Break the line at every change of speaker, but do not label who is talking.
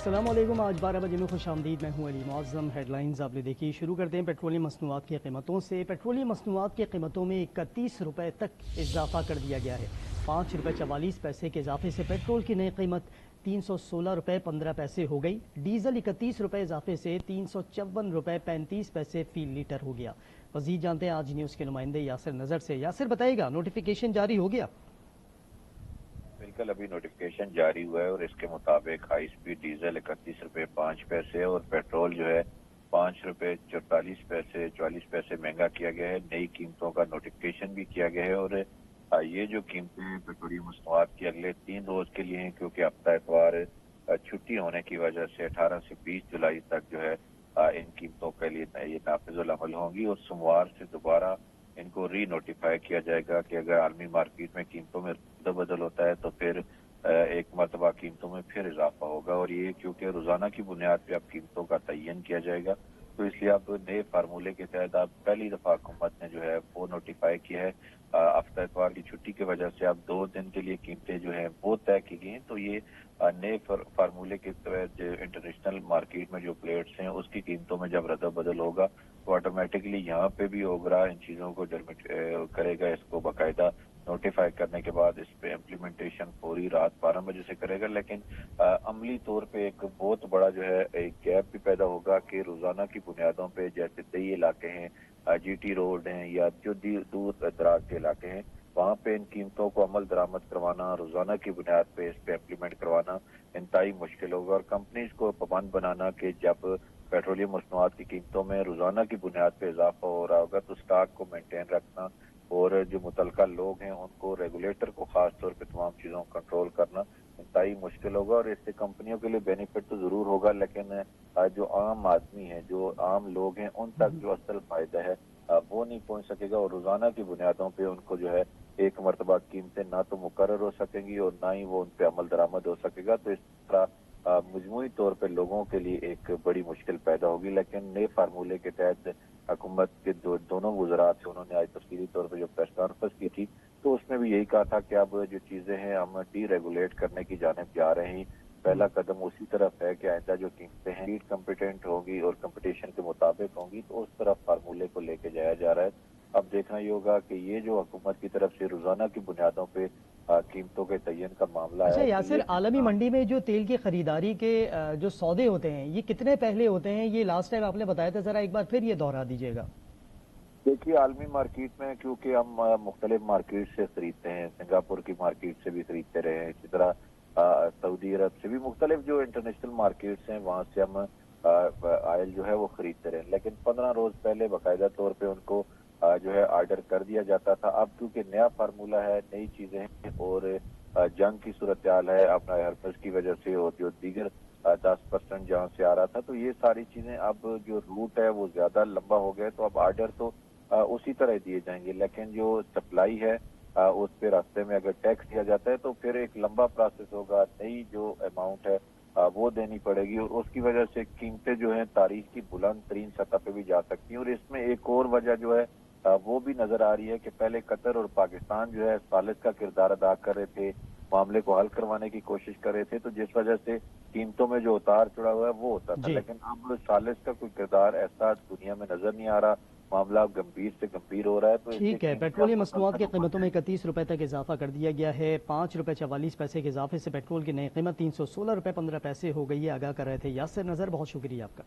अस्सलाम वालेकुम। आज 12 बजे में खुश आमदीद। मैं हूँ अली मुअज़्ज़म। हेडलाइंस आपने देखी। शुरू करते हैं पेट्रोलियम मसनूआत की कीमतों से। पेट्रोलियम मसनूआत की कीमतों में 31 रुपये तक इजाफा कर दिया गया है। 5 रुपये 44 पैसे के इजाफे से पेट्रोल की नई कीमत 316 रुपये 15 पैसे हो गई। डीजल 31 रुपये इजाफे से 354 रुपये 35 पैसे फी लीटर हो गया। मज़ीद जानते हैं आज न्यूज़ के नुमाइंदे यासिर नज़र से। यासिर बताइएगा, नोटिफिकेशन जारी हो गया?
बिल्कुल, अभी नोटिफिकेशन जारी हुआ है और इसके मुताबिक हाई स्पीड डीजल 31 रुपये 5 पैसे और पेट्रोल जो है 5 रुपये 44 पैसे 44 पैसे महंगा किया गया है। नई कीमतों का नोटिफिकेशन भी किया गया है और ये जो कीमतें पेट्रोलियम मसनूआत की अगले 3 रोज के लिए हैं, क्योंकि हफ्ता इतवार छुट्टी होने की वजह से 18 से 20 जुलाई तक जो है इन कीमतों के लिए ये नाफिजुल अमल होंगी और सोमवार से दोबारा इनको री नोटिफाई किया जाएगा कि अगर आलमी मार्केट में कीमतों में बदल होता है तो फिर एक मरतबा कीमतों में फिर इजाफा होगा। और ये क्योंकि रोजाना की बुनियाद पे अब कीमतों का तयन किया जाएगा, तो इसलिए अब नए फार्मूले के तहत अब पहली दफा हुकूमत ने जो है वो नोटिफाई किया है। हफ्ता इतवार की छुट्टी की वजह से अब 2 दिन के लिए कीमतें जो है वो तय की गई हैं। तो ये नए फार्मूले के तहत इंटरनेशनल मार्केट में जो प्लेट्स हैं उसकी कीमतों में जब रद्द बदल होगा तो ऑटोमेटिकली यहाँ पे भी ओगरा इन चीजों को करेगा। इसको बाकायदा नोटिफाई करने के बाद इस पे इम्प्लीमेंटेशन पूरी रात 12 बजे से करेगा। लेकिन अमली तौर पे एक बहुत बड़ा जो है एक गैप भी पैदा होगा कि रोजाना की बुनियादों पे जैसे दही इलाके हैं, जीटी रोड हैं या जो दूर दराज के इलाके हैं, वहाँ पे इन कीमतों को अमल दरामद करवाना, रोजाना की बुनियाद पे इस पे इम्प्लीमेंट करवाना इंतहाई मुश्किल होगा। और कंपनीज को पाबंद बनाना कि जब पेट्रोलियम मसनूआत की कीमतों में रोजाना की बुनियाद पे इजाफा हो रहा होगा तो स्टॉक को मेंटेन रखना और जो मुतलका लोग हैं उनको रेगुलेटर को खास तौर पे तमाम चीजों को कंट्रोल करना इंतहाई मुश्किल होगा। और इससे कंपनियों के लिए बेनिफिट तो जरूर होगा, लेकिन जो आम आदमी है, जो आम लोग हैं, उन तक जो असल फायदा है वो नहीं पहुंच सकेगा और रोजाना की बुनियादों पे उनको जो है एक मरतबा कीमतें ना तो मुकर्रर हो सकेंगी और ना ही वो उन पे अमल दरामद हो सकेगा। तो इस तरह मजमूई तौर पे लोगों के लिए एक बड़ी मुश्किल पैदा होगी। लेकिन नए फार्मूले के तहत हुकूमत के दोनों वज़रात से उन्होंने आज तफसीली तौर पर जो प्रेस कॉन्फ्रेंस की थी तो उसमें भी यही कहा था कि अब जो चीजें हैं हम डी रेगुलेट करने की जानिब जा रहे हैं। पहला कदम उसी तरफ है कि आइंदा जो कीमतें हैं लीड कम्पिटेंट होगी और कंपटीशन के मुताबिक होंगी, तो उस तरफ फार्मूले को लेके जाया जा रहा है। अब देखना ये होगा कि ये जो हुकूमत की तरफ से रोजाना की बुनियादों पे कीमतों के तयन का मामला
अच्छा
है।
यासिर, आलमी मंडी में जो तेल की खरीदारी के जो सौदे होते हैं ये कितने पहले होते हैं? ये लास्ट टाइम आपने बताया था, जरा एक बार फिर ये दोहरा दीजिएगा।
देखिए, आलमी मार्केट में क्योंकि हम मुख्तलिफ मार्केट से खरीदते हैं, सिंगापुर की मार्केट से भी खरीदते रहे हैं, इसी तरह सऊदी अरब से भी मुख्तलिफ जो इंटरनेशनल मार्केट्स हैं वहाँ से हम आयल जो है वो खरीदते रहे। लेकिन 15 रोज पहले बाकायदा तौर पे उनको जो है ऑर्डर कर दिया जाता था। अब क्योंकि नया फार्मूला है, नई चीजें हैं और जंग की सूरत हाल है अपना हरफज की वजह से और जो दीगर 10% जहाँ से आ रहा था, तो ये सारी चीजें अब जो रूट है वो ज्यादा लंबा हो गया। तो अब ऑर्डर तो उसी तरह दिए जाएंगे, लेकिन जो सप्लाई है उस पे रास्ते में अगर टैक्स दिया जाता है तो फिर एक लंबा प्रोसेस होगा, नई जो अमाउंट है वो देनी पड़ेगी और उसकी वजह से कीमतें जो है तारीख की बुलंद तरीन सतह पे भी जा सकती हैं। और इसमें एक और वजह जो है वो भी नजर आ रही है कि पहले कतर और पाकिस्तान जो है सालिस का किरदार अदा कर रहे थे, मामले को हल करवाने की कोशिश कर रहे थे, तो जिस वजह से कीमतों में जो उतार चढ़ा हुआ है वो होता था। लेकिन अब सालिस का कोई किरदार ऐसा दुनिया में नजर नहीं आ रहा, मामला गंभीर से गंभीर हो रहा है। तो
ठीक है, पेट्रोलियम मसनूआत की कीमतों में 31 रुपये तक इजाफा कर दिया गया है। 5 रुपये 44 पैसे के इजाफे से पेट्रोल की नई कीमत 316 रुपये 15 पैसे हो गई है। आगाह कर रहे थे यासिर नज़र, बहुत शुक्रिया आपका।